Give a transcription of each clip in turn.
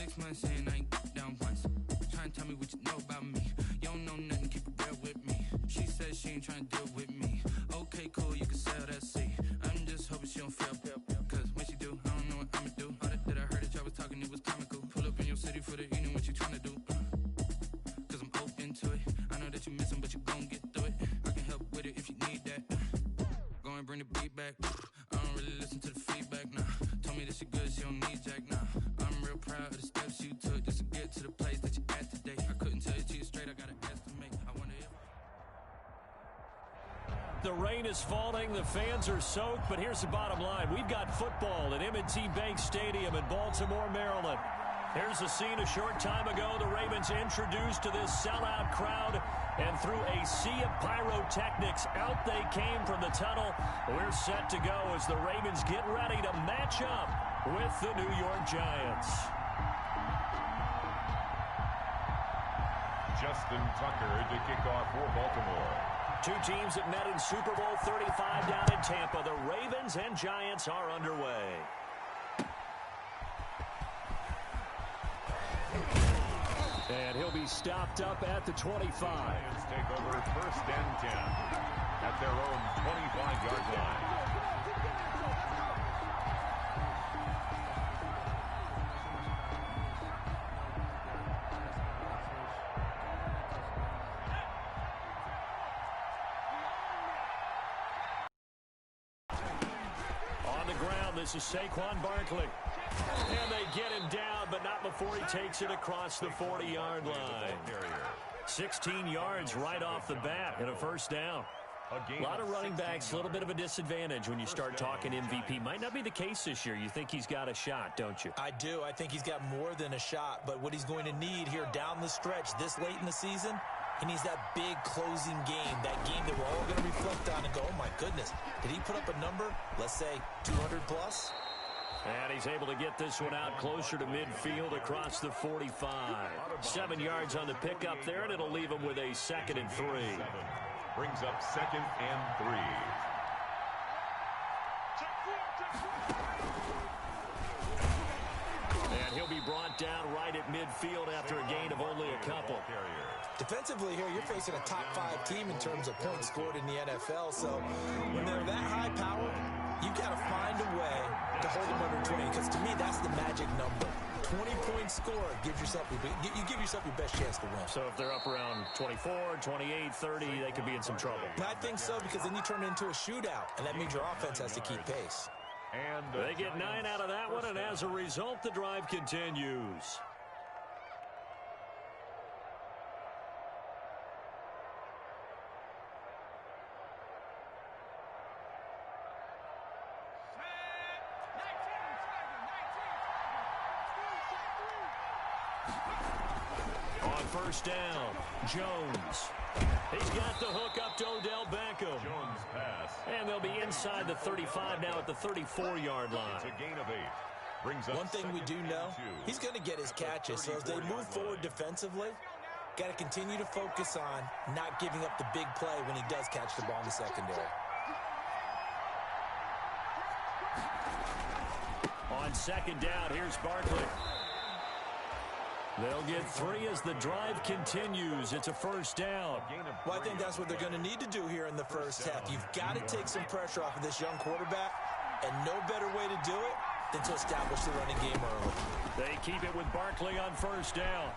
6 months in, I ain't down once. Trying to tell me what you know about me. You don't know nothing, keep it real with me. She said she ain't trying to deal with me. Okay, cool, you can sell that seat. I'm just hoping she don't fail. Cause when she do, I don't know what I'ma do. All that I heard that y'all was talking, it was comical. Pull up in your city for the evening, what you trying to do? Cause I'm open to it. I know that you missing, but you gon' get through it. I can help with it if you need that. Go and bring the beat back. I don't really listen to the feedback, nah. Told me that she good, she don't need Jack, nah. I'm real proud of the steps you took just to get to the place that you're at today. I couldn't tell it to you straight, I gotta estimate. I wonder if... The rain is falling, the fans are soaked, but here's the bottom line. We've got football at M&T Bank Stadium in Baltimore, Maryland. Here's a scene a short time ago. The Ravens introduced to this sellout crowd, and through a sea of pyrotechnics, out they came from the tunnel. We're set to go as the Ravens get ready to match up with the New York Giants. Justin Tucker to kick off for Baltimore. Two teams that met in Super Bowl 35 down in Tampa. The Ravens and Giants are underway. And he'll be stopped up at the 25. Giants take over 1st and 10 at their own 25-yard line. On the ground, this is Saquon Barkley. And they get him down, but not before he takes it across the 40-yard line. 16 yards right off the bat and a first down. A lot of running backs, a little bit of a disadvantage when you start talking MVP. Might not be the case this year. You think he's got a shot, don't you? I do. I think he's got more than a shot, but what he's going to need here down the stretch this late in the season, he needs that big closing game, that game that we're all going to reflect on and go, oh my goodness, did he put up a number, let's say 200 plus? And he's able to get this one out closer to midfield across the 45. 7 yards on the pickup there, and it'll leave him with a 2nd and 3. Brings up 2nd and 3. And he'll be brought down right at midfield after a gain of only a couple. Defensively here, you're facing a top 5 team in terms of points scored in the NFL. So when they're that high power, you've got to find a way to hold them under 20. Because to me, that's the magic number. 20-point score gives yourself, you give yourself your best chance to win. So if they're up around 24, 28, 30, they could be in some trouble. I think so, because then you turn it into a shootout, and that means your offense has to keep pace. And they get 9 out of that one, and as a result, the drive continues. First down, Jones. He's got the hook up to Odell Beckham. Jones pass. And they'll be inside the 35 now at the 34-yard line. It's a gain of 8. Brings up one thing we do know, he's going to get his catches. So as they move forward defensively, got to continue to focus on not giving up the big play when he does catch the ball in the secondary. On 2nd down, here's Barkley. They'll get 3 as the drive continues. It's a first down. Well, I think that's what they're going to need to do here in the first half. You've got to take some pressure off of this young quarterback, and no better way to do it than to establish the running game early. They keep it with Barkley on first down.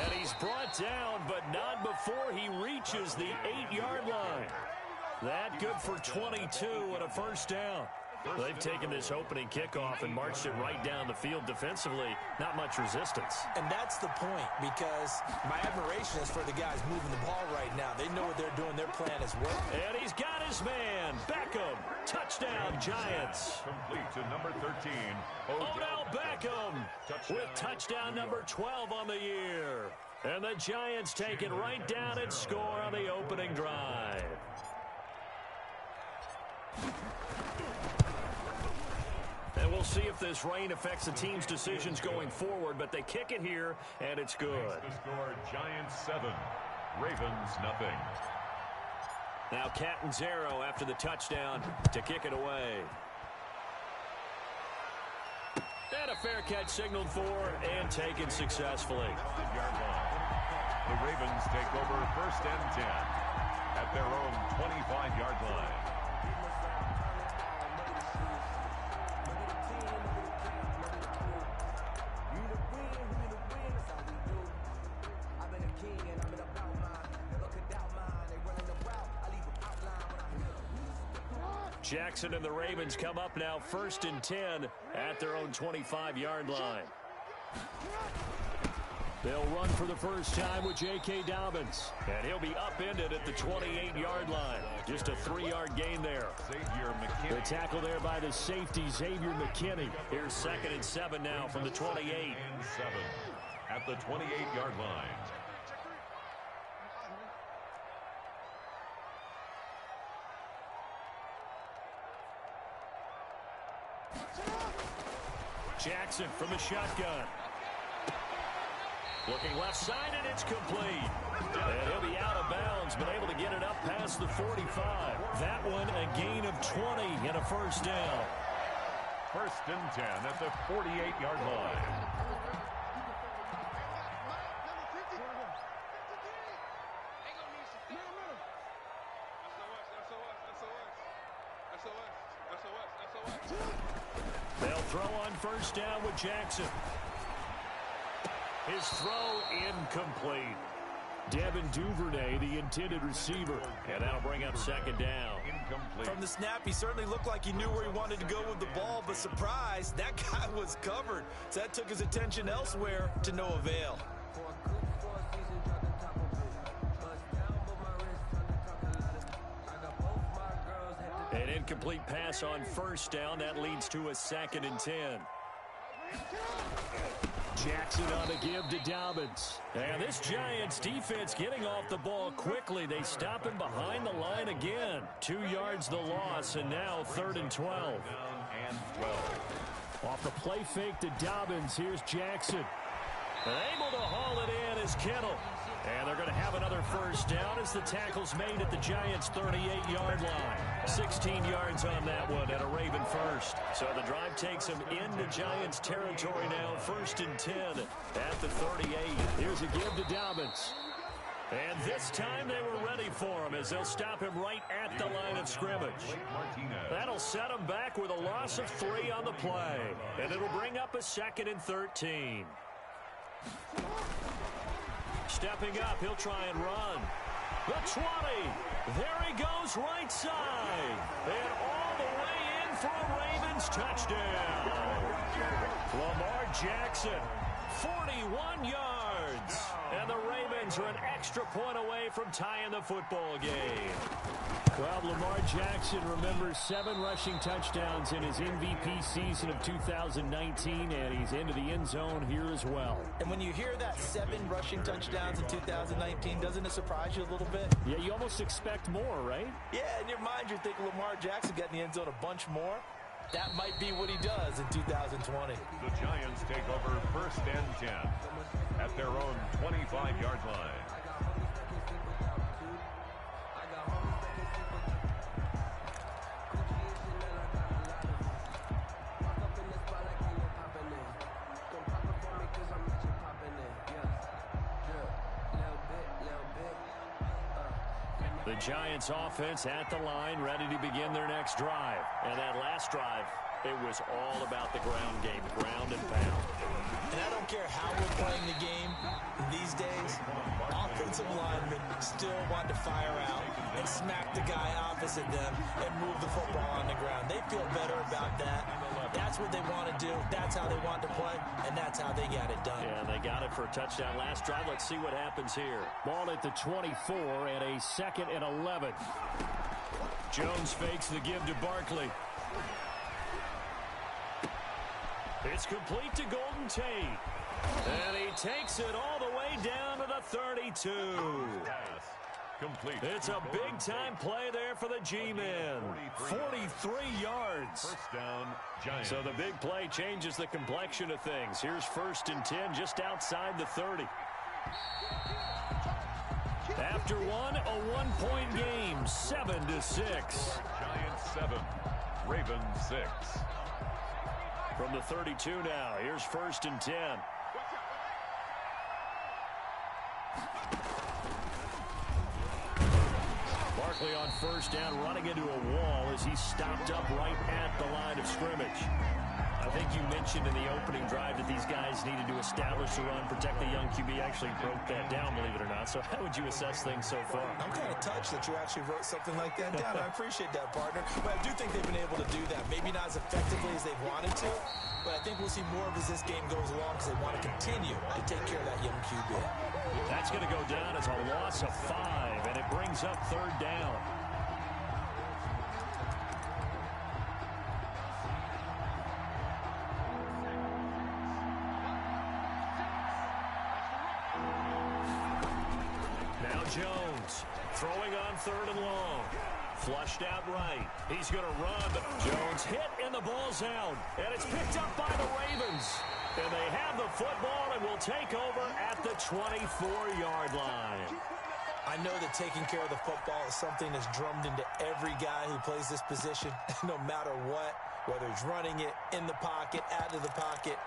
And he's brought down, but not before he reaches the 8-yard line. That good for 22 and a first down. They've taken this opening kickoff and marched it right down the field defensively. Not much resistance. And that's the point, because my admiration is for the guys moving the ball right now. They know what they're doing. Their plan is working. And he's got his man. Beckham. Touchdown, Giants. Complete to number 13. Odell Beckham with touchdown number 12 on the year. And the Giants take it right down and score on the opening drive. And we'll see if this rain affects the team's decisions going forward, but they kick it here, and it's good. The score, Giants 7, Ravens nothing. Now Catanzaro after the touchdown to kick it away. And a fair catch signaled for and taken successfully. 5-yard line. The Ravens take over 1st and 10 at their own 25-yard line. Jackson and the Ravens come up now 1st and 10 at their own 25-yard line. They'll run for the first time with J.K. Dobbins. And he'll be upended at the 28-yard line. Just a 3-yard gain there. Xavier McKinney. The tackle there by the safety, Xavier McKinney. Here's 2nd and 7 now from the 28. 2nd and 7 at the 28-yard line. Jackson from the shotgun. Looking left side, and it's complete. And he'll be out of bounds, but able to get it up past the 45. That one a gain of 20 and a first down. 1st and 10 at the 48-yard line. They'll throw on first down with Jackson. His throw incomplete. Devin Duvernay, the intended receiver. And that'll bring up 2nd down. Incomplete. From the snap, he certainly looked like he knew where he wanted to go with the ball, but surprise, that guy was covered. So that took his attention elsewhere to no avail. An incomplete pass on first down. That leads to a 2nd and 10. Jackson on the give to Dobbins. And this Giants defense getting off the ball quickly. They stop him behind the line again. 2 yards the loss, and now 3rd and 12. And 12. Off the play fake to Dobbins, here's Jackson. And able to haul it in is Kittle. And they're going to have another first down as the tackle's made at the Giants' 38-yard line. 16 yards on that one at a Raven first. So the drive takes them into Giants territory now. 1st and 10 at the 38. Here's a give to Dobbins. And this time they were ready for him as they'll stop him right at the line of scrimmage. That'll set him back with a loss of 3 on the play. And it'll bring up a 2nd and 13. Stepping up, he'll try and run. The 20. There he goes right side. And all the way in for a Ravens touchdown. Lamar Jackson, 41 yards. And the Ravens are an extra point away from tying the football game. Well, Lamar Jackson remembers 7 rushing touchdowns in his MVP season of 2019, and he's into the end zone here as well. And when you hear that 7 rushing touchdowns in 2019, doesn't it surprise you a little bit? Yeah, you almost expect more, right? Yeah, in your mind, you're thinking Lamar Jackson got in the end zone a bunch more. That might be what he does in 2020. The Giants take over 1st and 10 at their own 25-yard line. The Giants offense at the line, ready to begin their next drive. And that last drive, it was all about the ground game, ground and pound. And I don't care how we're playing the game these days, offensive linemen still want to fire out and smack the guy opposite them and move the football on the ground. They feel better about that. That's what they want to do. That's how they want to play, and that's how they got it done. Yeah, they got it for a touchdown last drive. Let's see what happens here. Ball at the 24 and a 2nd and 11. Jones fakes the give to Barkley. It's complete to Golden Tate. And he takes it all the way down to the 32. Complete. It's a big-time play there for the G-men. 43 yards. First down, Giants. So the big play changes the complexion of things. Here's 1st and 10 just outside the 30. After one, a one-point game, 7-6. Giants 7, Ravens 6. From the 32 now, here's 1st and 10. Barkley on 1st down, running into a wall as he stopped up right at the line of scrimmage. I think you mentioned in the opening drive that these guys needed to establish the run, protect the young QB. Actually broke that down, believe it or not. So how would you assess things so far? I'm kind of touched that you actually wrote something like that down. I appreciate that, partner. But I do think they've been able to do that. Maybe not as effectively as they've wanted to, but I think we'll see more of as this game goes along because they want to continue to take care of that young QB. That's going to go down as a loss of 5, and it brings up 3rd down. Jones throwing on 3rd and long. Flushed out right. He's going to run, but Jones hit and the ball's out. And it's picked up by the Ravens. And they have the football and will take over at the 24-yard line. I know that taking care of the football is something that's drummed into every guy who plays this position, no matter what, whether he's running it, in the pocket, out of the pocket.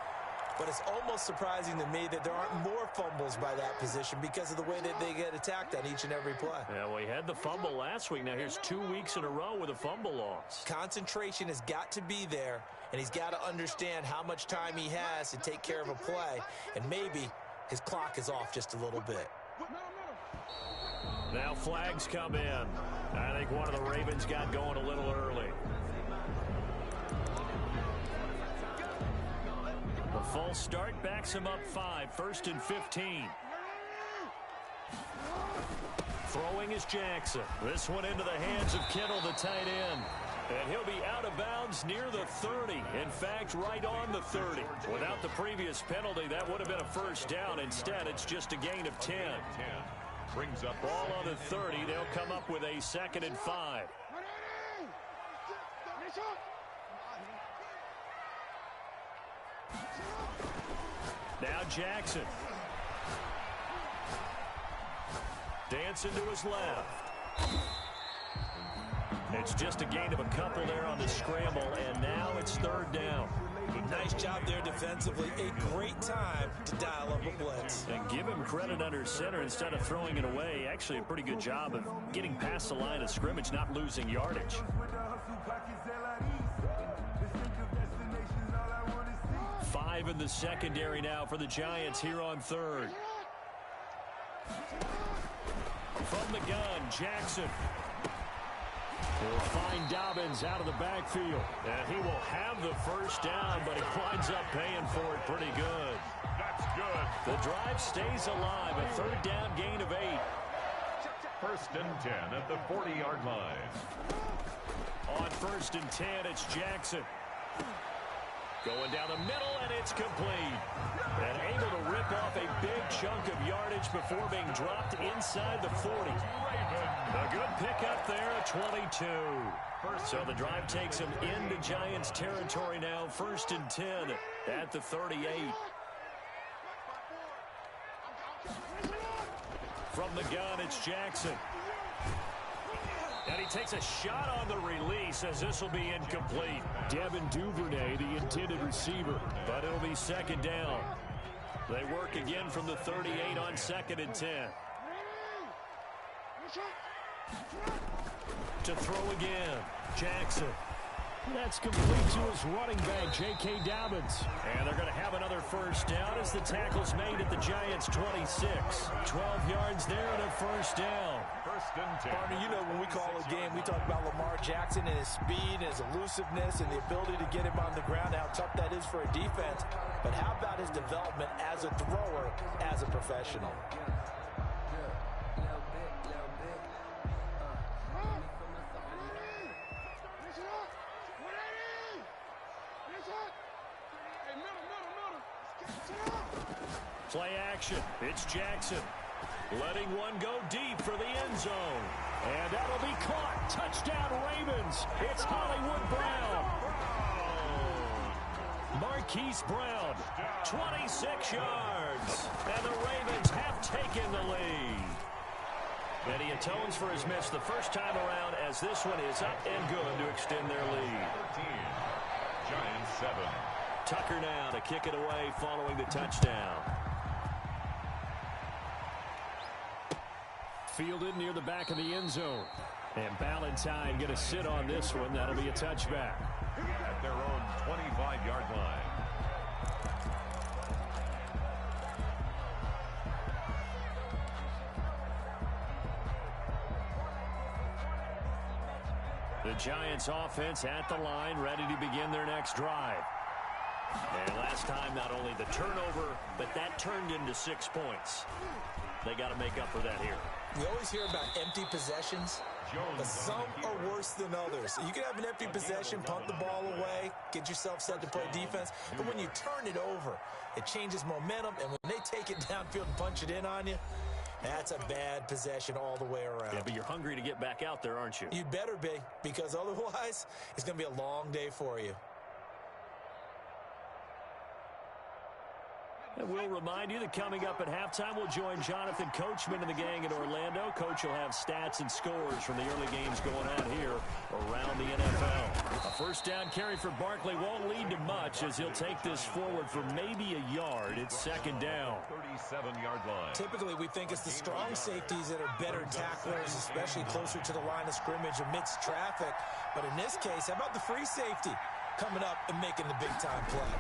But it's almost surprising to me that there aren't more fumbles by that position because of the way that they get attacked on each and every play. Yeah, well, he had the fumble last week. Now here's 2 weeks in a row with a fumble loss. Concentration has got to be there, and he's got to understand how much time he has to take care of a play, and maybe his clock is off just a little bit. Now flags come in. I think one of the Ravens got going a little early. A full start backs him up 5, 1st and 15. Throwing is Jackson. This one into the hands of Kittle, the tight end. And he'll be out of bounds near the 30. In fact, right on the 30. Without the previous penalty, that would have been a 1st down. Instead, it's just a gain of 10. Brings up ball on the 30. They'll come up with a 2nd and 5. Now Jackson. Dancing to his left. It's just a gain of a couple there on the scramble, and now it's 3rd down. Nice job there defensively. A great time to dial up a blitz. And give him credit under center instead of throwing it away. Actually, a pretty good job of getting past the line of scrimmage, not losing yardage. 5 in the secondary now for the Giants here on 3rd. From the gun, Jackson. He'll find Dobbins out of the backfield. And he will have the 1st down, but he winds up paying for it pretty good. That's good. The drive stays alive. A 3rd down gain of 8. 1st and 10 at the 40-yard line. On 1st and 10, it's Jackson. Going down the middle, and it's complete. And able to rip off a big chunk of yardage before being dropped inside the 40. A good pickup there at 22. So the drive takes him into Giants territory now. 1st and 10 at the 38. From the gun, it's Jackson. And he takes a shot on the release as this will be incomplete. Devin Duvernay, the intended receiver, but it'll be 2nd down. They work again from the 38 on 2nd and 10. To throw again, Jackson. That's complete to his running back, J.K. Dobbins. And they're going to have another 1st down as the tackle's made at the Giants' 26. 12 yards there and a 1st down. 1st and 10. Partner, you know when we call a game, we talk about Lamar Jackson and his speed and his elusiveness and the ability to get him on the ground, how tough that is for a defense. But how about his development as a thrower, as a professional? Play action. It's Jackson. Letting one go deep for the end zone. And that'll be caught. Touchdown Ravens. It's Hollywood Brown. Marquise Brown. 26 yards. And the Ravens have taken the lead. And he atones for his miss the first time around as this one is up and good to extend their lead. 13. Giants 7. Tucker now to kick it away following the touchdown. Fielded near the back of the end zone. And Ballantyne going to sit on this one. That'll be a touchback. At their own 25-yard line. The Giants offense at the line, ready to begin their next drive. And last time, not only the turnover, but that turned into 6 points. They got to make up for that here. We always hear about empty possessions, but some are worse than others. You can have an empty possession, punt the ball away, get yourself set to play defense, but when you turn it over, it changes momentum, and when they take it downfield and punch it in on you, that's a bad possession all the way around. Yeah, but you're hungry to get back out there, aren't you? You better be, because otherwise, it's going to be a long day for you. And we'll remind you that coming up at halftime, we'll join Jonathan Coachman and the gang in Orlando. Coach will have stats and scores from the early games going on here around the NFL. A first down carry for Barkley won't lead to much as he'll take this forward for maybe a yard. It's second down. 37-yard line. Typically, we think it's the strong safeties that are better tacklers, especially closer to the line of scrimmage amidst traffic. But in this case, how about the free safety coming up and making the big-time play?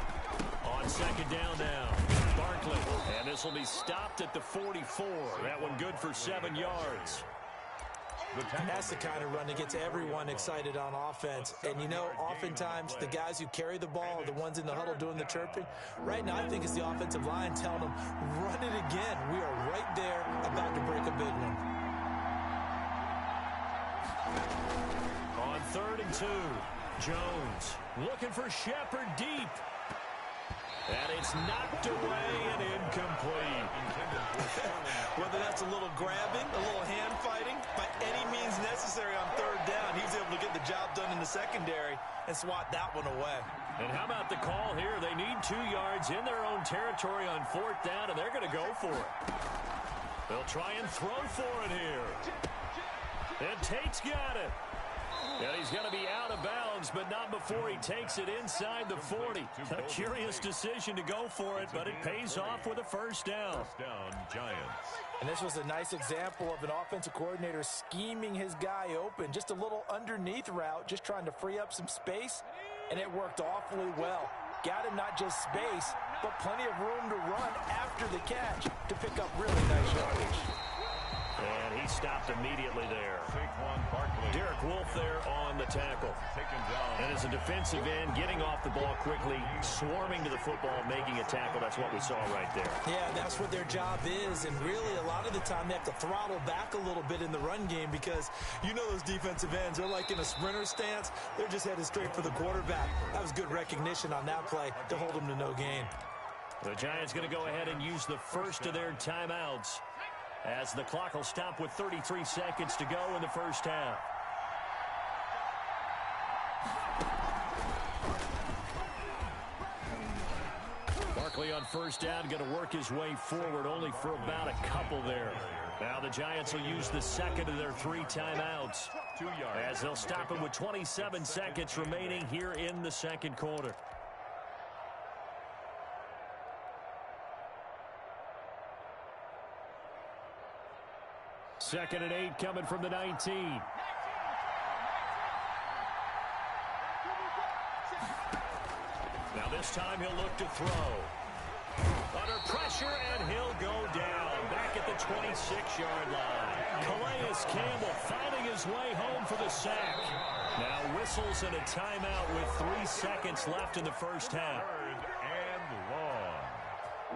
On second down now, Barkley. And this will be stopped at the 44. That one good for 7 yards. And that's the kind of run that gets everyone excited on offense. And, you know, oftentimes the guys who carry the ball are the ones in the huddle doing the chirping. Right now, I think it's the offensive line telling them, run it again. We are right there about to break a big one. On 3rd and 2, Jones looking for Shepard deep. And it's knocked away and incomplete. Whether that's a little grabbing, a little hand fighting, by any means necessary on 3rd down, he was able to get the job done in the secondary and swat that one away. And how about the call here? They need 2 yards in their own territory on 4th down, and they're going to go for it. They'll try and throw for it here. And Tate's got it. And he's going to be out of bounds, but not before he takes it inside the 40. A curious decision to go for it, but it pays off with a first down. First down, Giants. And this was a nice example of an offensive coordinator scheming his guy open. Just a little underneath route, just trying to free up some space, and it worked awfully well. Got him not just space, but plenty of room to run after the catch to pick up really nice yardage. And he stopped immediately there. Derek Wolfe there on the tackle. And as a defensive end, getting off the ball quickly, swarming to the football, making a tackle. That's what we saw right there. Yeah, that's what their job is. And really, a lot of the time, they have to throttle back a little bit in the run game because you know those defensive ends, they're like in a sprinter stance. They're just headed straight for the quarterback. That was good recognition on that play to hold them to no gain. The Giants going to go ahead and use the first of their timeouts, as the clock will stop with 33 seconds to go in the first half. Barkley on first down, going to work his way forward, only for about a couple there. Now the Giants will use the second of their 3 timeouts, as they'll stop him with 27 seconds remaining here in the second quarter. Second and 8 coming from the 19. Now this time he'll look to throw. Under pressure, and he'll go down. Back at the 26-yard line. Calais Campbell finding his way home for the sack. Now whistles and a timeout with 3 seconds left in the first half.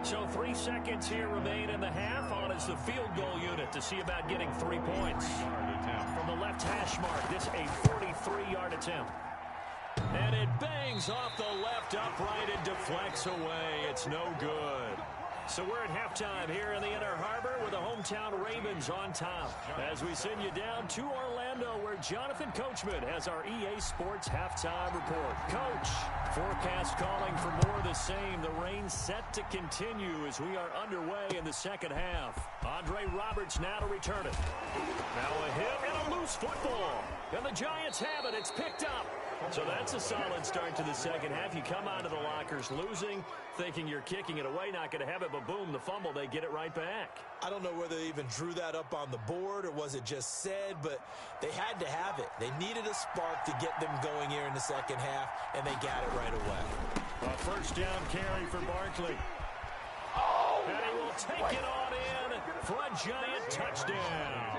So 3 seconds here remain in the half. On is the field goal unit to see about getting 3 points. From the left hash mark, this a 43-yard attempt. And it bangs off the left upright and deflects away. It's no good. So we're at halftime here in the Inner Harbor with the hometown Ravens on top, as we send you down to Orlando, where Jonathan Coachman has our EA Sports halftime report. Coach, forecast calling for more of the same. The rain set to continue as we are underway in the second half. Andre Roberts now to return it. Now a hit and a loose football. And the Giants have it. It's picked up. So that's a solid start to the second half. You come out of the lockers losing, thinking you're kicking it away, not going to have it, but boom, the fumble, they get it right back. I don't know whether they even drew that up on the board or was it just said, but they had to have it. They needed a spark to get them going here in the second half, and they got it right away. A first down carry for Barkley. And he will take it on in for a Giant touchdown.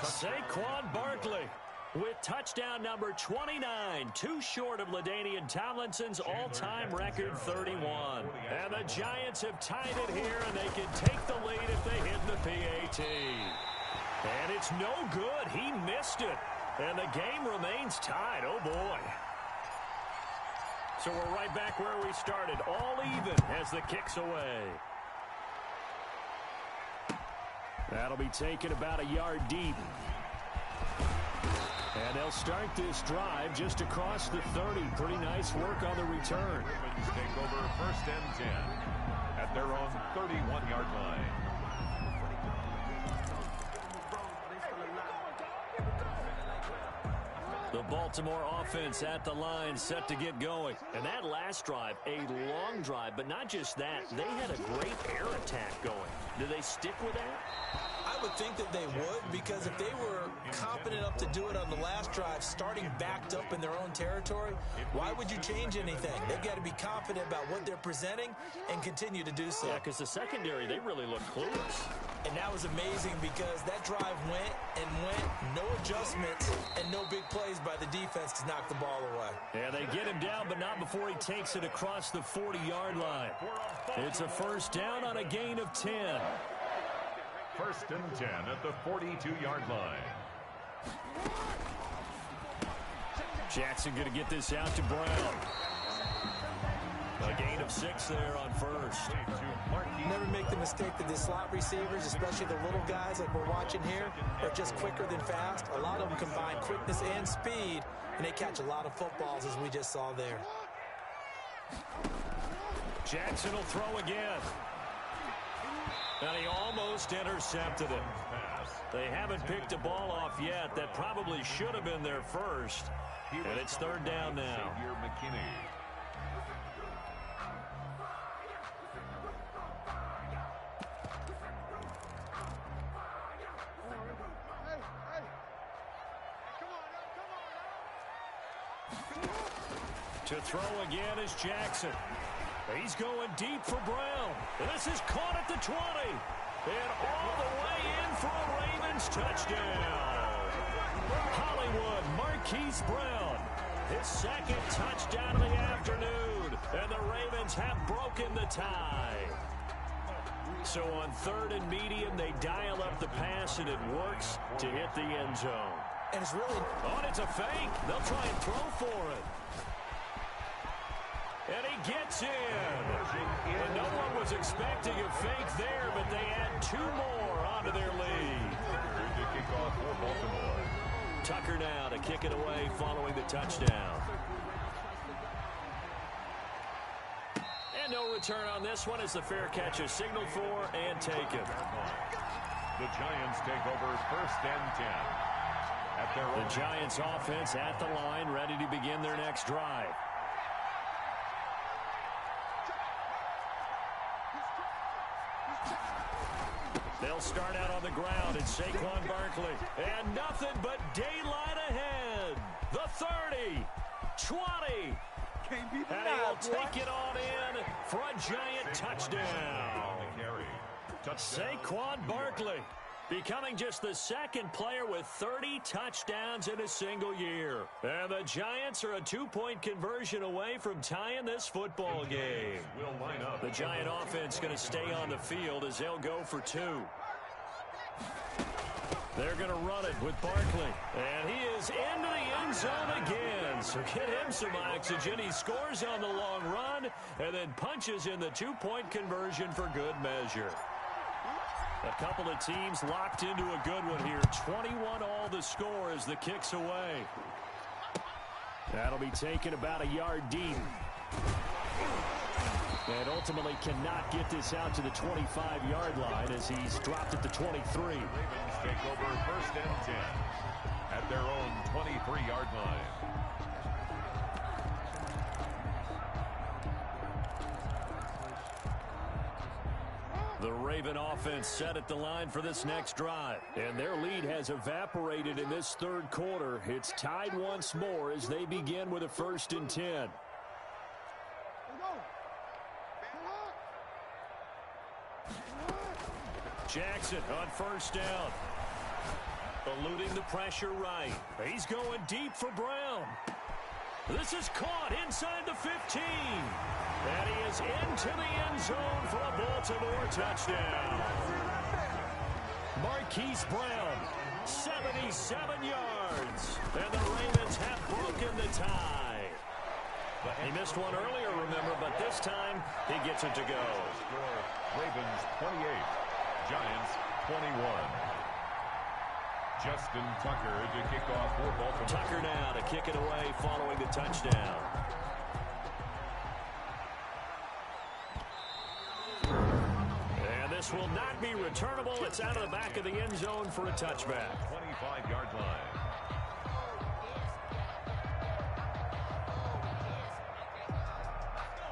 Saquon Barkley with touchdown number 29, too short of LaDainian Tomlinson's all-time record 31. And the Giants have tied it here, and they can take the lead if they hit the PAT. And it's no good. He missed it. And the game remains tied. Oh, boy. So we're right back where we started, all even as the kick's away. That'll be taken about a yard deep. And they'll start this drive just across the 30. Pretty nice work on the return. Ravens take over first and 10 at their own 31-yard line. The Baltimore offense at the line, set to get going. And that last drive, a long drive, but not just that. They had a great air attack going. Do they stick with that? I would think that they would, because if they were confident enough to do it on the last drive, starting backed up in their own territory, why would you change anything? They've got to be confident about what they're presenting and continue to do so. Yeah, because the secondary, they really look clueless. And that was amazing because that drive went and went, no adjustments and no big plays by the defense to knock the ball away. Yeah, they get him down, but not before he takes it across the 40-yard line. It's a first down on a gain of 10. First and 10 at the 42-yard line. Jackson going to get this out to Brown. A gain of 6 there on first. Never make the mistake that the slot receivers, especially the little guys like we're watching here, are just quicker than fast. A lot of them combine quickness and speed, and they catch a lot of footballs, as we just saw there. Jackson will throw again. And he almost intercepted it. They haven't picked a ball off yet. That probably should have been their first. And it's third down now. To throw again is Jackson. He's going deep for Brown. And this is caught at the 20. And all the way in for a Ravens touchdown. Hollywood Marquise Brown. His second touchdown of the afternoon. And the Ravens have broken the tie. So on third and medium, they dial up the pass, and it works to hit the end zone. And it's really... Oh, and it's a fake. They'll try and throw for it. And he gets in. And no one was expecting a fake there, but they add 2 more onto their lead. Here's the kickoff for Baltimore. Tucker now to kick it away following the touchdown. And no return on this one as the fair catch is signaled for and taken. The Giants take over first and 10. At their The Giants offense at the line, ready to begin their next drive. They'll start out on the ground. It's Saquon Barkley. And nothing but daylight ahead. The 30, 20. And he will take it on in for a Giant touchdown. Saquon Barkley becoming just the second player with 30 touchdowns in a single year. And the Giants are a 2-point conversion away from tying this football game. The Giant offense going to stay on the field as they'll go for 2. They're going to run it with Barkley. And he is into the end zone again. So get him some oxygen. He scores on the long run and then punches in the 2-point conversion for good measure. A couple of teams locked into a good one here. 21 all the score as the kick's away. That'll be taken about a yard deep. And ultimately cannot get this out to the 25-yard line as he's dropped at the 23. Ravens take over first and 10 at their own 23-yard line. The Raven offense set at the line for this next drive. And their lead has evaporated in this third quarter. It's tied once more as they begin with a 1st and 10. Jackson on 1st down. Eluding the pressure right. He's going deep for Brown. This is caught inside the 15. And he is into the end zone for a Baltimore touchdown. Marquise Brown, 77 yards. And the Ravens have broken the tie. He missed one earlier, remember, but this time he gets it to go. Ravens 28, Giants 21. Justin Tucker to kick off for Baltimore. Tucker now to kick it away following the touchdown. And this will not be returnable. It's out of the back of the end zone for a touchback. 25-yard line.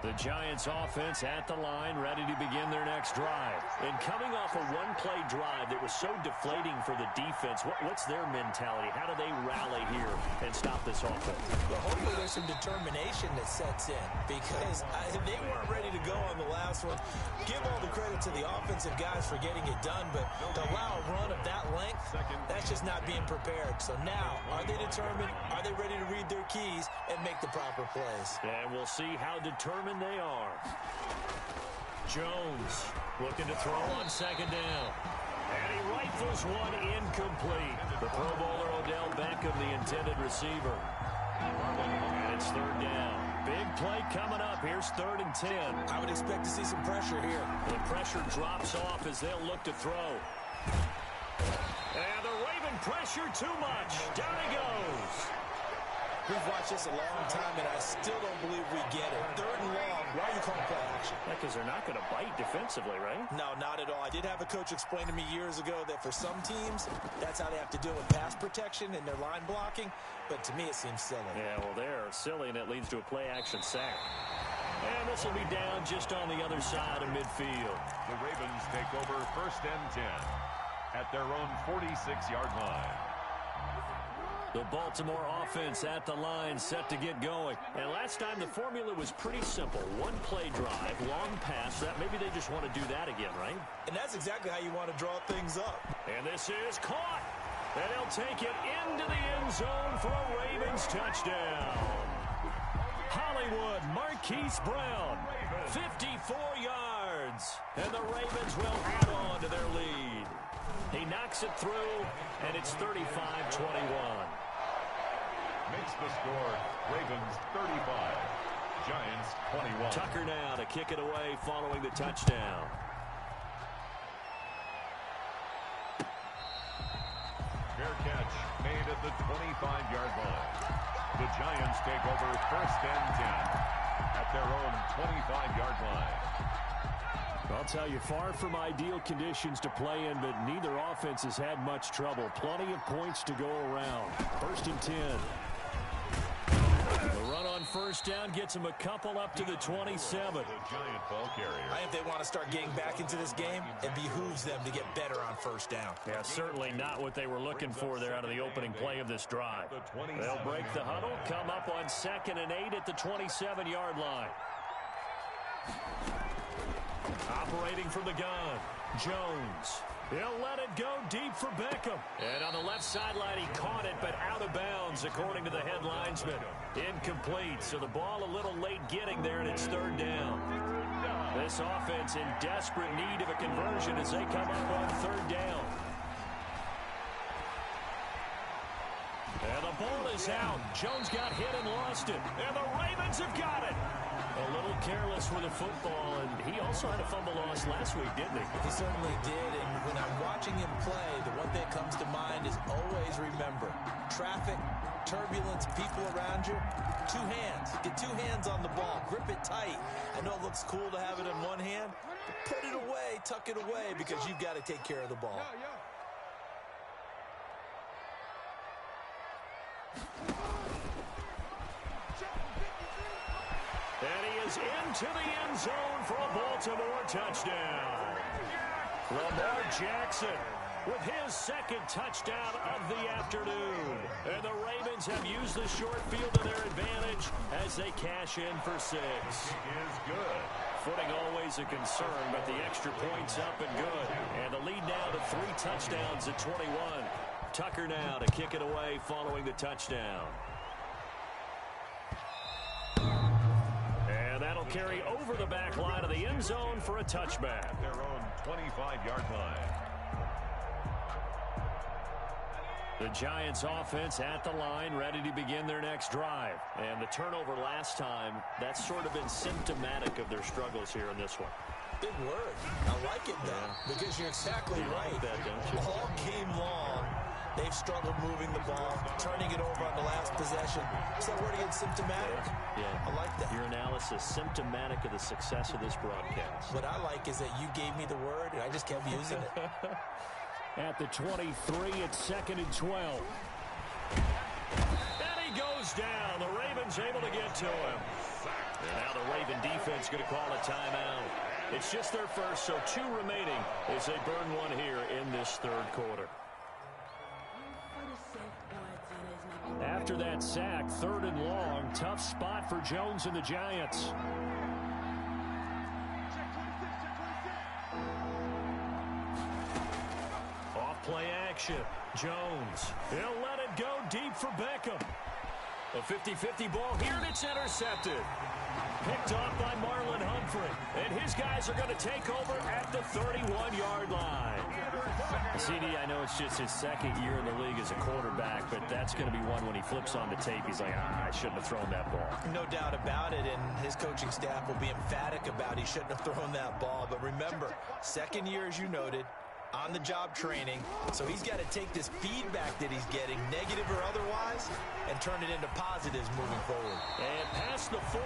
The Giants offense at the line, ready to begin their next drive. And coming off a one-play drive that was so deflating for the defense, what's their mentality? How do they rally here and stop this offense? Well, hopefully there's some determination that sets in because they weren't ready to go on the last one. Give all the credit to the offensive guys for getting it done, but to allow a run of that length, that's just not being prepared. So now, are they determined? Are they ready to read their keys and make the proper plays? And we'll see how determined they are. Jones looking to throw on 2nd down. And he rifles one incomplete. The Pro Bowler Odell Beckham, the intended receiver. And it's 3rd down. Big play coming up. Here's 3rd and 10. I would expect to see some pressure here. The pressure drops off as they'll look to throw. And the Raven pressure too much. Down he goes. We've watched this a long time, and I still don't believe we get it. 3rd and long. Why are you calling play action? Yeah, because they're not going to bite defensively, right? No, not at all. I did have a coach explain to me years ago that for some teams, that's how they have to deal with pass protection and their line blocking. But to me, it seems silly. Yeah, well, they're silly, and it leads to a play-action sack. And this will be down just on the other side of midfield. The Ravens take over 1st and 10 at their own 46-yard line. The Baltimore offense at the line, set to get going. And last time the formula was pretty simple. One-play drive, long pass. That maybe they just want to do that again, right? And that's exactly how you want to draw things up. And this is caught. And he'll take it into the end zone for a Ravens touchdown. Hollywood, Marquise Brown, 54 yards. And the Ravens will add on to their lead. He knocks it through, and it's 35-21. Makes the score, Ravens 35, Giants 21. Tucker now to kick it away following the touchdown. Fair catch made at the 25-yard line. The Giants take over 1st and 10 at their own 25-yard line. I'll tell you, far from ideal conditions to play in, but neither offense has had much trouble. Plenty of points to go around. 1st and 10. The run on 1st down gets them a couple up to the 27. The giant ball carrier. I think they want to start getting back into this game. It behooves them to get better on 1st down. Yeah, certainly not what they were looking for there out of the opening play of this drive. They'll break the huddle, come up on 2nd and 8 at the 27-yard line. Operating from the gun, Jones. He'll let it go deep for Beckham. And on the left sideline, he caught it, but out of bounds, according to the head linesman. Incomplete, so the ball a little late getting there, and it's 3rd down. This offense in desperate need of a conversion as they come up on 3rd down. And the ball is out. Jones got hit and lost it. And the Ravens have got it. A little careless with the football, and he also had a fumble loss last week, didn't he? He certainly did, and when I'm watching him play, the one thing that comes to mind is always remember, traffic, turbulence, people around you, 2 hands. Get 2 hands on the ball. Grip it tight. I know it looks cool to have it in one hand, but put it away, tuck it away, because you've got to take care of the ball. And he is into the end zone for a Baltimore touchdown. Lamar Jackson with his second touchdown of the afternoon. And the Ravens have used the short field to their advantage as they cash in for 6. Is good. Footing always a concern, but the extra point's up and good. And the lead now to 3 touchdowns at 21. Tucker now to kick it away following the touchdown. And that'll carry over the back line of the end zone for a touchback. Their own 25-yard line. The Giants offense at the line, ready to begin their next drive. And the turnover last time, that's sort of been symptomatic of their struggles here in this one. Big word. I like it, though, because you're exactly right. Like that, don't you? All game long, they've struggled moving the ball, turning it over on the last possession. Is that word again, symptomatic? Yeah. I like that. Your analysis, symptomatic of the success of this broadcast. What I like is that you gave me the word, and I just kept using it. At the 23, it's 2nd and 12. And he goes down. The Ravens able to get to him. And now the Raven defense going to call a timeout. It's just their first, so 2 remaining as they burn one here in this third quarter. After that sack, 3rd and long, tough spot for Jones and the Giants. Off-play action. Jones. He'll let it go deep for Beckham. A 50-50 ball here, and it's intercepted. Picked off by Marlon Humphrey. And his guys are going to take over at the 31-yard line. CD, I know it's just his 2nd year in the league as a quarterback, but that's going to be one when he flips on the tape. He's like, I shouldn't have thrown that ball. No doubt about it, and his coaching staff will be emphatic about he shouldn't have thrown that ball. But remember, 2nd year, as you noted, on-the-job training, so he's got to take this feedback that he's getting, negative or otherwise, and turn it into positives moving forward. And past the 40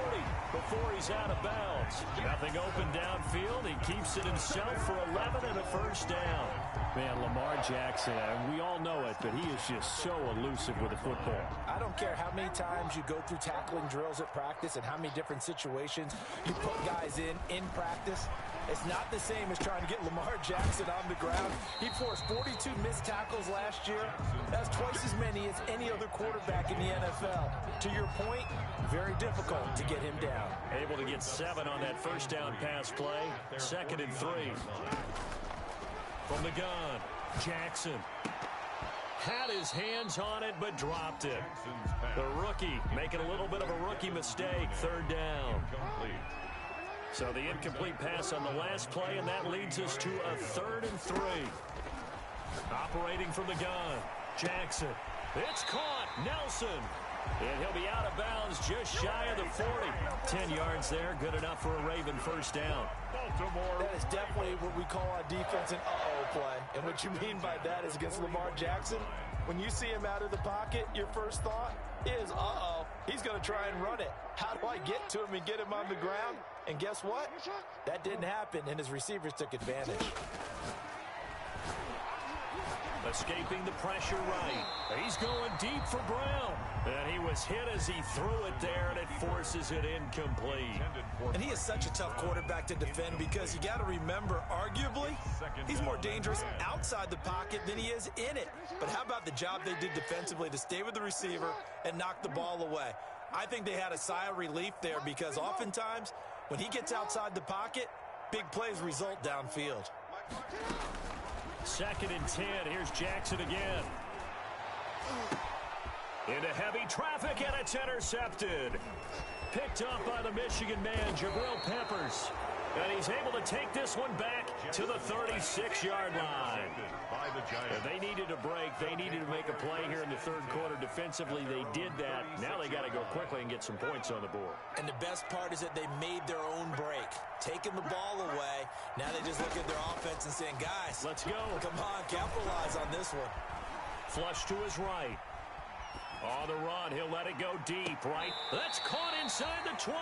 before he's out of bounds. Nothing open downfield. He keeps it himself for 11 and a first down. Man, Lamar Jackson, we all know it, but he is just so elusive with the football. I don't care how many times you go through tackling drills at practice and how many different situations you put guys in practice. It's not the same as trying to get Lamar Jackson on the ground. He forced 42 missed tackles last year. That's twice as many as any other quarterback in the NFL. To your point, very difficult to get him down. Able to get 7 on that first down pass play. 2nd and 3. From the gun, Jackson had his hands on it but dropped it. The rookie making a little bit of a rookie mistake. 3rd down. So the incomplete pass on the last play, and that leads us to a 3rd and 3. Operating from the gun, Jackson. It's caught. Nelson. And he'll be out of bounds just shy of the 40. 10 yards there, good enough for a Raven first down. That is definitely what we call on defense an uh-oh play. And what you mean by that is against Lamar Jackson, when you see him out of the pocket, your first thought is, uh-oh, he's going to try and run it. How do I get to him and get him on the ground? And guess what? That didn't happen, and his receivers took advantage. Escaping the pressure right. He's going deep for Brown. And he was hit as he threw it there, and it forces it incomplete. And he is such a tough quarterback to defend because you got to remember, arguably, he's more dangerous outside the pocket than he is in it. But how about the job they did defensively to stay with the receiver and knock the ball away? I think they had a sigh of relief there because oftentimes when he gets outside the pocket, big plays result downfield. 2nd and 10. Here's Jackson again. Into heavy traffic, and it's intercepted. Picked up by the Michigan man, Jabril Peppers. And he's able to take this one back to the 36-yard line. And they needed a break. They needed to make a play here in the 3rd quarter. Defensively, they did that. Now they got to go quickly and get some points on the board. And the best part is that they made their own break. Taking the ball away. Now they just look at their offense and saying, guys, let's go. Come on, capitalize on this one. Flush to his right. On the run, he'll let it go deep, right? That's caught inside the 20.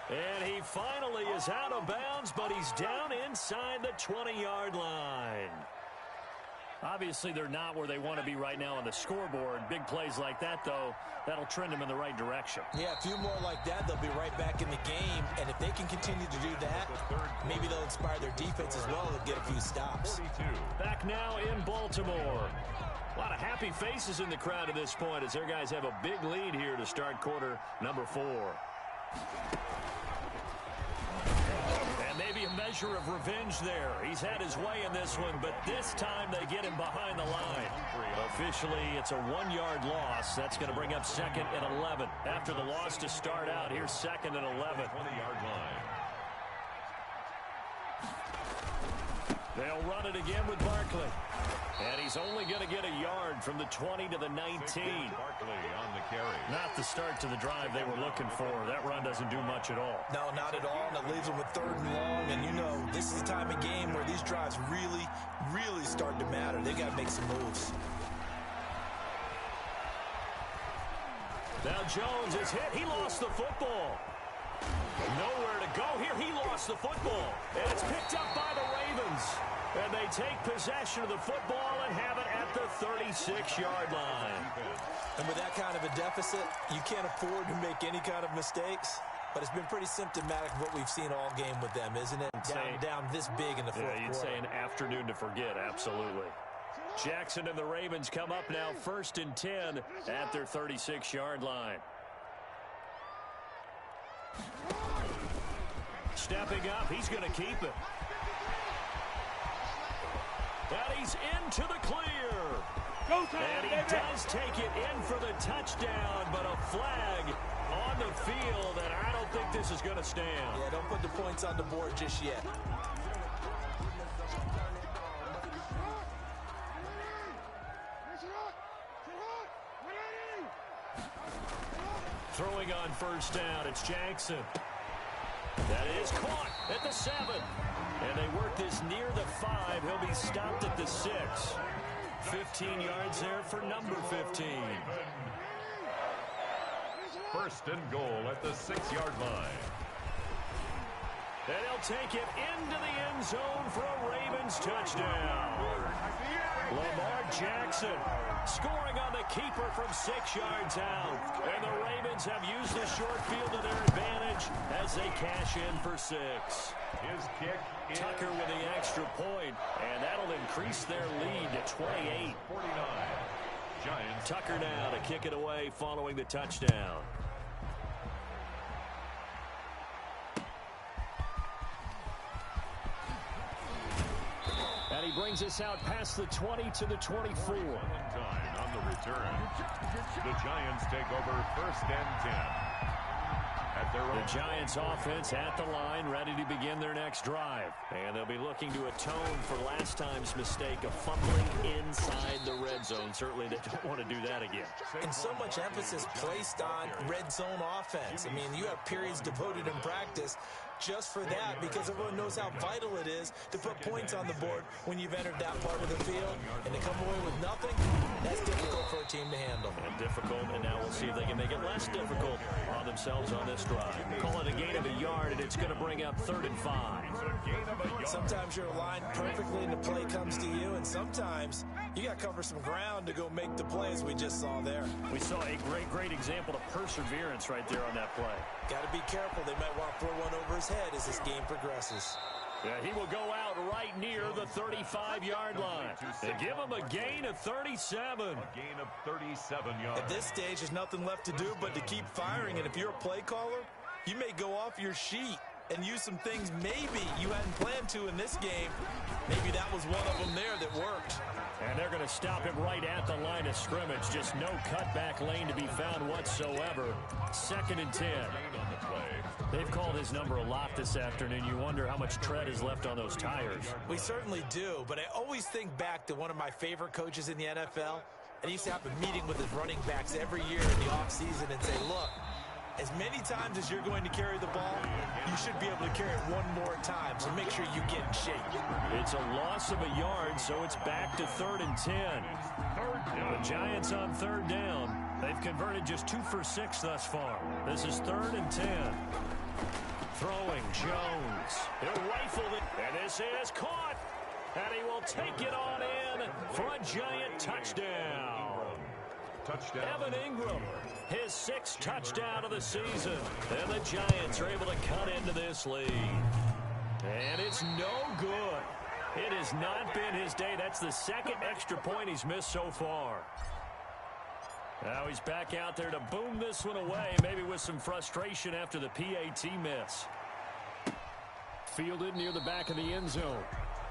And he finally is out of bounds, but he's down inside the 20-yard line. Obviously, they're not where they want to be right now on the scoreboard. Big plays like that, though, that'll trend them in the right direction. Yeah, a few more like that, they'll be right back in the game. And if they can continue to do that, maybe they'll inspire their defense as well and get a few stops. Back now in Baltimore. A lot of happy faces in the crowd at this point as their guys have a big lead here to start quarter number 4. And maybe a measure of revenge there. He's had his way in this one, but this time they get him behind the line. Officially, it's a 1-yard loss. That's going to bring up 2nd and 11. After the loss to start out, here's 2nd and 11. 20-yard line. They'll run it again with Barkley. And he's only going to get a yard from the 20 to the 19. Barkley on the carry. Not the start to the drive they were looking for. That run doesn't do much at all. No, not at all, and it leaves them with 3rd and long. And you know, this is the time of game where these drives really, really start to matter. They got to make some moves. Now Jones is hit. He lost the football. Nowhere to go here. He lost the football. And it's picked up by the Ravens. And they take possession of the football and have it at the 36-yard line. And with that kind of a deficit, you can't afford to make any kind of mistakes. But it's been pretty symptomatic of what we've seen all game with them, isn't it? Down this big in the fourth quarter. You'd say an afternoon to forget, absolutely. Jackson and the Ravens come up now 1st and 10 at their 36-yard line. Stepping up, he's going to keep it. And he's into the clear. And he does take it in for the touchdown, but a flag on the field, and I don't think this is going to stand. Yeah, don't put the points on the board just yet. Throwing on 1st down, it's Jackson. That is caught at the 7. And they work this near the 5. He'll be stopped at the 6. 15 yards there for number 15. 1st and goal at the 6-yard line. And he'll take it into the end zone for a Ravens touchdown. Lamar Jackson scoring on the keeper from 6 yards out. And the Ravens have used the short field to their advantage as they cash in for 6. His kick is Tucker with the extra point, and that'll increase their lead to 28. 49. Giants. Tucker now to kick it away following the touchdown. And he brings us out past the 20 to the 24. Time on the return. The Giants take over 1st and 10. At their own. The Giants offense at the line, ready to begin their next drive. And they'll be looking to atone for last time's mistake of fumbling inside the red zone. Certainly they don't want to do that again. And so much emphasis placed on red zone offense. I mean, you have periods devoted in practice just for that, because everyone knows how vital it is to put points on the board when you've entered that part of the field. And to come away with nothing, that's difficult for a team to handle. And difficult, and now we'll see if they can make it less difficult on themselves on this drive. Call it a gain of a yard, and it's going to bring up 3rd and 5. Sometimes you're aligned perfectly and the play comes to you, and sometimes you got to cover some ground to go make the plays we just saw there. We saw a great example of perseverance right there on that play. Got to be careful. They might want to throw one over his head as this game progresses. Yeah, he will go out right near the 35-yard line. They give him a gain of 37. A gain of 37 yards. At this stage, there's nothing left to do but to keep firing. And if you're a play caller, you may go off your sheet and use some things maybe you hadn't planned to in this game. Maybe that was one of them there that worked. And they're going to stop him right at the line of scrimmage. Just no cutback lane to be found whatsoever. 2nd and 10. They've called his number a lot this afternoon. You wonder how much tread is left on those tires. We certainly do, but I always think back to one of my favorite coaches in the NFL. And he used to have a meeting with his running backs every year in the offseason and say, look, as many times as you're going to carry the ball, you should be able to carry it one more time, so make sure you get in shape. It's a loss of a yard, so it's back to 3rd and 10. The Giants on 3rd down. They've converted just 2 for 6 thus far. This is 3rd and 10. Throwing Jones. He'll rifle it, and this is caught. And he will take it on in for a Giant touchdown. Evan Ingram, his 6th touchdown of the season. And the Giants are able to cut into this lead. And it's no good. It has not been his day. That's the 2nd extra point he's missed so far. Now he's back out there to boom this one away, maybe with some frustration after the PAT miss. Fielded near the back of the end zone.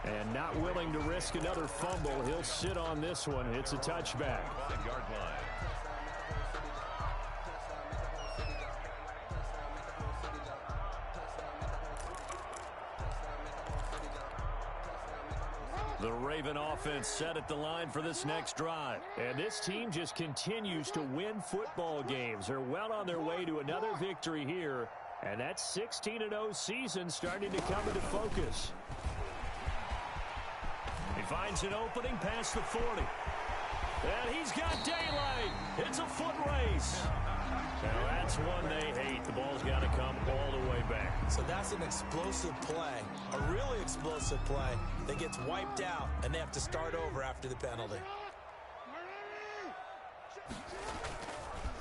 And not willing to risk another fumble. He'll sit on this one. It's a touchback. 5-yard line. The Raven offense set at the line for this next drive. And this team just continues to win football games. They're well on their way to another victory here. And that 16-0 season starting to come into focus. He finds an opening past the 40. And he's got daylight. It's a foot race. Now that's one they hate. The ball's got to come all the way back. So that's an explosive play, a really explosive play that gets wiped out, and they have to start over after the penalty.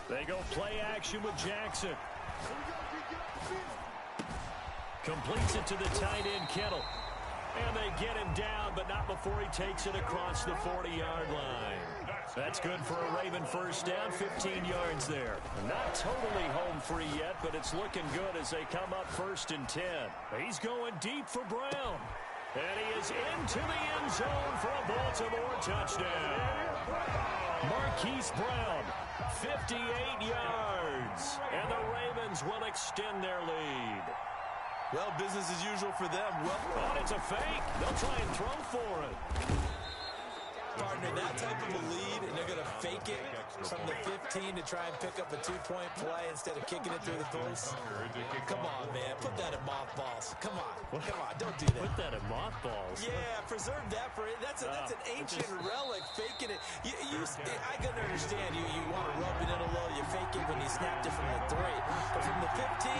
They go play action with Jackson. Completes it to the tight end, Kittle. And they get him down, but not before he takes it across the 40-yard line. That's good for a Raven first down, 15 yards there. Not totally home free yet, but it's looking good as they come up 1st and 10. He's going deep for Brown. And he is into the end zone for a Baltimore touchdown. Marquise Brown, 58 yards. And the Ravens will extend their lead. Well, business as usual for them. Oh, it's a fake. They'll try and throw for it. Partner, that type of a lead, and they're going to fake it from the 15 to try and pick up a 2-point play instead of kicking it through the post. Come on, man. Put that in mothballs. Come on. Come on. Don't do that. Put that in mothballs? Yeah, preserve that for it. That's an ancient relic, faking it. I can understand you want to rub it in a little. You fake it when you snapped it from the 3. But from the 15,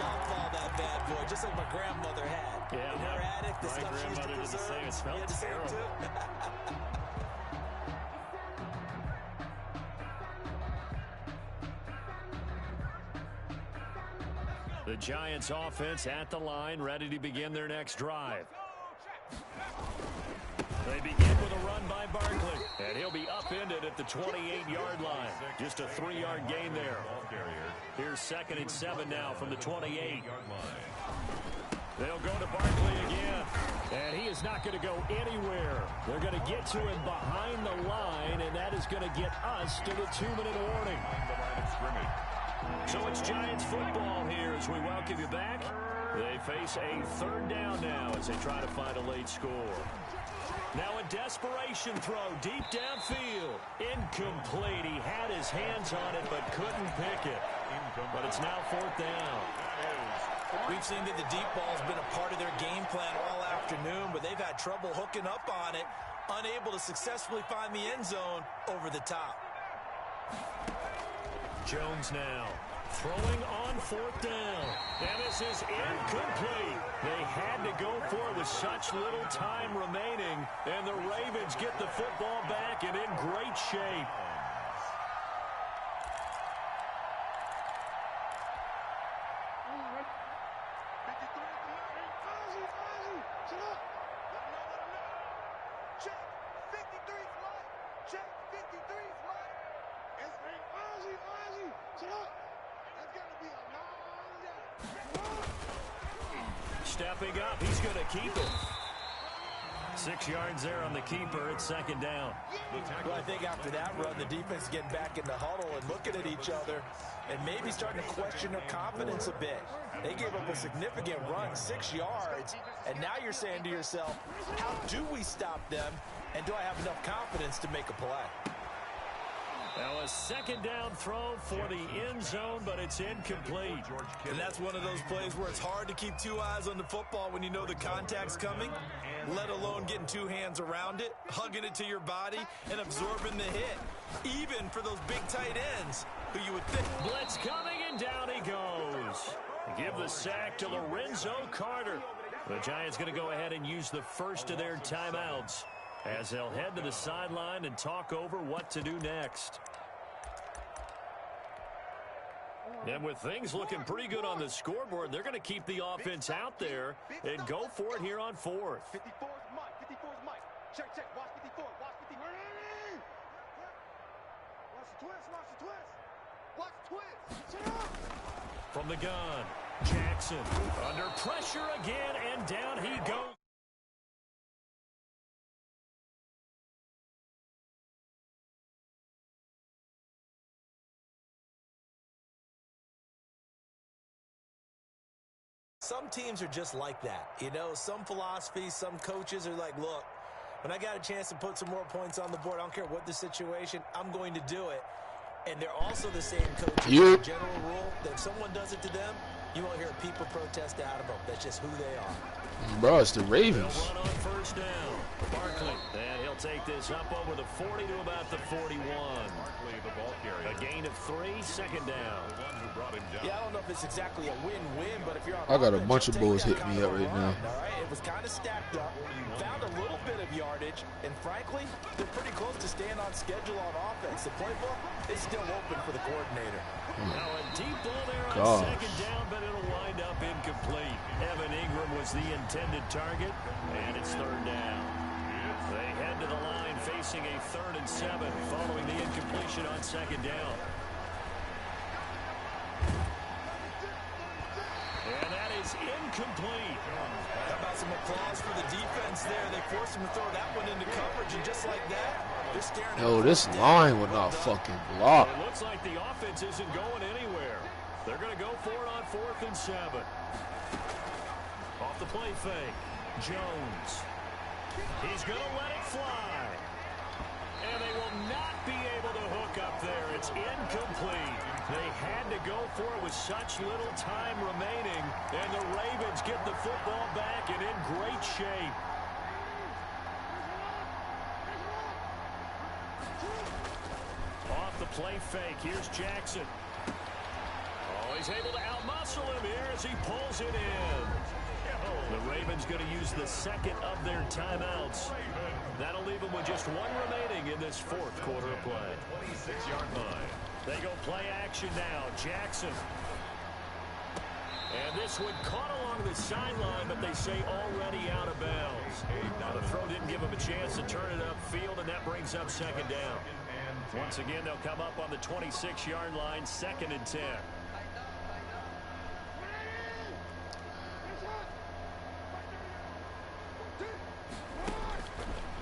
mothball that bad boy, just like my grandmother had. Yeah, in her attic, the my stuff she used to grandmother did the same. It smelled terrible. The Giants offense at the line, ready to begin their next drive. They begin with a run by Barkley, and he'll be upended at the 28-yard line. Just a 3-yard gain there. Here's 2nd and 7 now from the 28. They'll go to Barkley again, and he is not going to go anywhere. They're going to get to him behind the line, and that is going to get us to the 2-minute warning. So it's Giants football here as we welcome you back. They face a 3rd down now as they try to find a late score. Now a desperation throw deep downfield. Incomplete. He had his hands on it but couldn't pick it. But it's now 4th down. We've seen that the deep ball's been a part of their game plan all afternoon, but they've had trouble hooking up on it, unable to successfully find the end zone over the top. Jones now throwing on 4th down. And this is incomplete. They had to go for it with such little time remaining. And the Ravens get the football back and in great shape. Stepping up, he's going to keep it. 6 yards there on the keeper. It's 2nd down. Well, I think after that run, the defense is getting back in the huddle and looking at each other and maybe starting to question their confidence a bit. They gave up a significant run, 6 yards, and now you're saying to yourself, how do we stop them, and do I have enough confidence to make a play? Now a 2nd down throw for the end zone, but it's incomplete. And that's one of those plays where it's hard to keep 2 eyes on the football when you know the contact's coming, let alone getting 2 hands around it, hugging it to your body, and absorbing the hit, even for those big tight ends who you would think. Blitz coming, and down he goes. Give the sack to Lorenzo Carter. The Giants going to go ahead and use the first of their timeouts as they'll head to the sideline and talk over what to do next. And with things looking pretty good on the scoreboard, they're going to keep the offense out there and go for it here on fourth. 54 is Mike. 54 is Mike. Check. Watch 54. Watch 54. Watch the twist. From the gun, Jackson under pressure again, and down he goes. Some teams are just like that. You know, some philosophies, some coaches are like, look, when I got a chance to put some more points on the board, I don't care what the situation, I'm going to do it. And they're also the same coaches. As a general rule, that if someone does it to them, you won't hear people protest out of them. That's just who they are. Bro, it's the Ravens. They'll run on first down. Barkley, and he'll take this up over the 40 to about the 41. Barkley, the ball carrier. A gain of 3, second down. The one who brought him down. Yeah, I don't know if it's exactly a win-win, but if you're on I got a offense, bunch of take bulls that hitting me kind up of right run, now. All right, it was kind of stacked up. Found a little bit of yardage, and frankly, they're pretty close to staying on schedule on offense. The playbook is still open for the coordinator. Now a deep ball there on second down, but it'll wind up incomplete. Evan Ingram was the intended target, and it's third down. They head to the line facing a 3rd and 7 following the incompletion on second down. And that is incomplete. How about some applause for the defense there? They forced him to throw that one into coverage, and just like that, they're staring at Yo, this line would not fucking block. It looks like the offense isn't going anywhere. They're going to go for it on 4th and 7. Off the play fake, Jones. He's going to let it fly. And they will not be able to hook up there. It's incomplete. They had to go for it with such little time remaining. And the Ravens get the football back and in great shape. Off the play fake, here's Jackson. Oh, he's able to outmuscle him here as he pulls it in. The Ravens going to use the second of their timeouts. That'll leave them with just one remaining in this 4th quarter of play. 26-yard line. They go play action now. Jackson. And this one caught along the sideline, but they say already out of bounds. Now the throw didn't give him a chance to turn it upfield, and that brings up second down. Once again, they'll come up on the 26-yard line, 2nd and 10.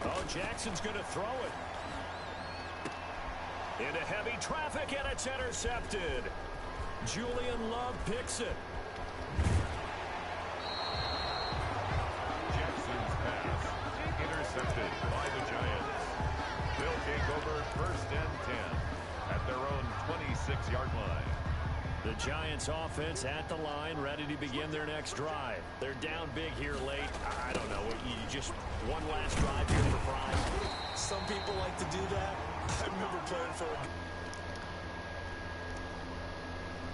Oh, Jackson's going to throw it. Into heavy traffic, and it's intercepted. Julian Love picks it. Jackson's pass intercepted by the Giants. They'll take over 1st and 10 at their own 26-yard line. The Giants offense at the line, ready to begin their next drive. They're down big here late. I don't know. You just one last drive here for pride. Some people like to do that. I remember playing for a